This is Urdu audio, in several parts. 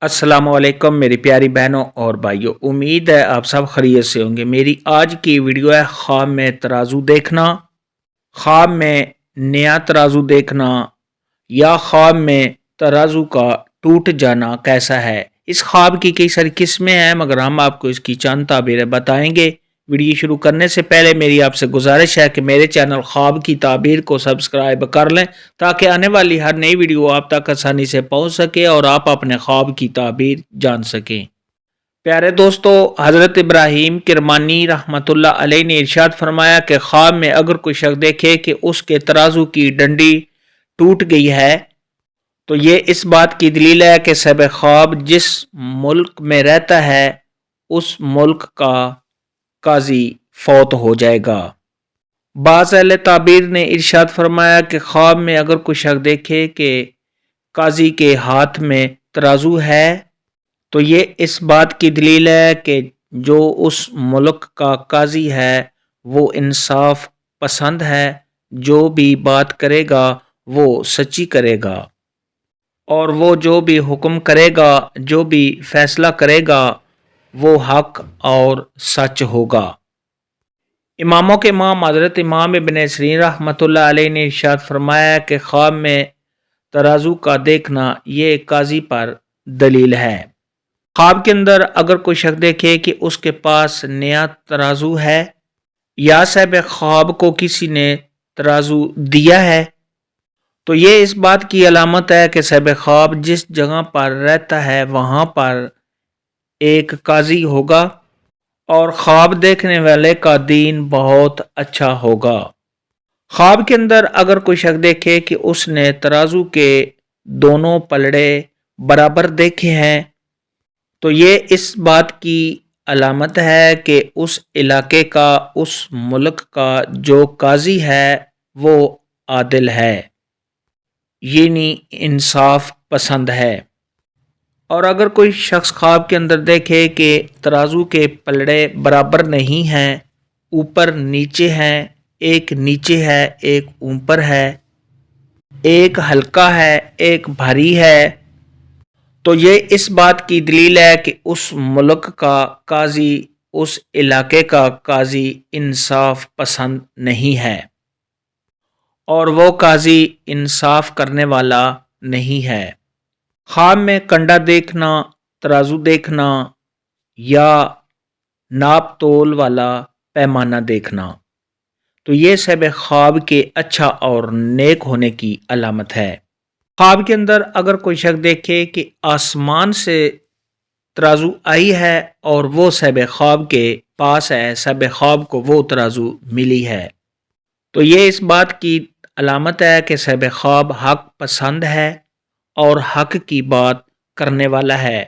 السلام علیکم میری پیاری بہنوں اور بھائیوں، امید ہے آپ سب خیریت سے ہوں گے۔ میری آج کی ویڈیو ہے خواب میں ترازو دیکھنا، خواب میں نیا ترازو دیکھنا یا خواب میں ترازو کا ٹوٹ جانا کیسا ہے۔ اس خواب کی کئی ساری قسمیں ہیں مگر ہم آپ کو اس کی چند تعبیریں بتائیں گے۔ ویڈیو شروع کرنے سے پہلے میری آپ سے گزارش ہے کہ میرے چینل خواب کی تعبیر کو سبسکرائب کر لیں تاکہ آنے والی ہر نئی ویڈیو آپ تک آسانی سے پہنچ سکے اور آپ اپنے خواب کی تعبیر جان سکیں۔ پیارے دوستو، حضرت ابراہیم کرمانی رحمۃ اللہ علیہ نے ارشاد فرمایا کہ خواب میں اگر کوئی شخص دیکھے کہ اس کے ترازو کی ڈنڈی ٹوٹ گئی ہے تو یہ اس بات کی دلیل ہے کہ صاحب خواب جس ملک میں رہتا ہے اس ملک کا قاضی فوت ہو جائے گا۔ بعض اہل تعبیر نے ارشاد فرمایا کہ خواب میں اگر کوئی شخص دیکھے کہ قاضی کے ہاتھ میں ترازو ہے تو یہ اس بات کی دلیل ہے کہ جو اس ملک کا قاضی ہے وہ انصاف پسند ہے، جو بھی بات کرے گا وہ سچی کرے گا اور وہ جو بھی حکم کرے گا، جو بھی فیصلہ کرے گا وہ حق اور سچ ہوگا۔ اماموں کے امام حضرت امام ابن سیرین رحمۃ اللہ علیہ نے ارشاد فرمایا کہ خواب میں ترازو کا دیکھنا یہ قاضی پر دلیل ہے۔ خواب کے اندر اگر کوئی شخص دیکھے کہ اس کے پاس نیا ترازو ہے یا صاحب خواب کو کسی نے ترازو دیا ہے تو یہ اس بات کی علامت ہے کہ صاحب خواب جس جگہ پر رہتا ہے وہاں پر ایک قاضی ہوگا اور خواب دیکھنے والے کا دین بہت اچھا ہوگا۔ خواب کے اندر اگر کوئی شخص دیکھے کہ اس نے ترازو کے دونوں پلڑے برابر دیکھے ہیں تو یہ اس بات کی علامت ہے کہ اس علاقے کا، اس ملک کا جو قاضی ہے وہ عادل ہے، یعنی انصاف پسند ہے۔ اور اگر کوئی شخص خواب کے اندر دیکھے کہ ترازو کے پلڑے برابر نہیں ہیں، اوپر نیچے ہیں، ایک نیچے ہے ایک اوپر ہے، ایک ہلکا ہے ایک بھاری ہے، تو یہ اس بات کی دلیل ہے کہ اس ملک کا قاضی، اس علاقے کا قاضی انصاف پسند نہیں ہے اور وہ قاضی انصاف کرنے والا نہیں ہے۔ خواب میں کنڈا دیکھنا، ترازو دیکھنا یا ناپ تول والا پیمانہ دیکھنا تو یہ صاحب خواب کے اچھا اور نیک ہونے کی علامت ہے۔ خواب کے اندر اگر کوئی شخص دیکھے کہ آسمان سے ترازو آئی ہے اور وہ صاحب خواب کے پاس ہے، صاحب خواب کو وہ ترازو ملی ہے تو یہ اس بات کی علامت ہے کہ صاحب خواب حق پسند ہے اور حق کی بات کرنے والا ہے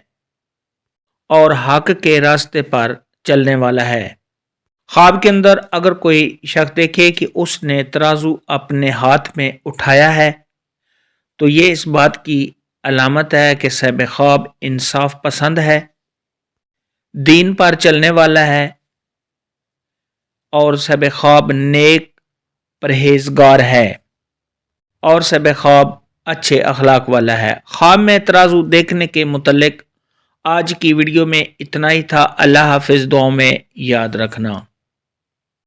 اور حق کے راستے پر چلنے والا ہے۔ خواب کے اندر اگر کوئی شخص دیکھے کہ اس نے ترازو اپنے ہاتھ میں اٹھایا ہے تو یہ اس بات کی علامت ہے کہ صاحب خواب انصاف پسند ہے، دین پر چلنے والا ہے اور صاحب خواب نیک پرہیزگار ہے اور صاحب خواب اچھے اخلاق والا ہے۔ خواب میں ترازو دیکھنے کے متعلق آج کی ویڈیو میں اتنا ہی تھا۔ اللہ حافظ، دعاؤں میں یاد رکھنا۔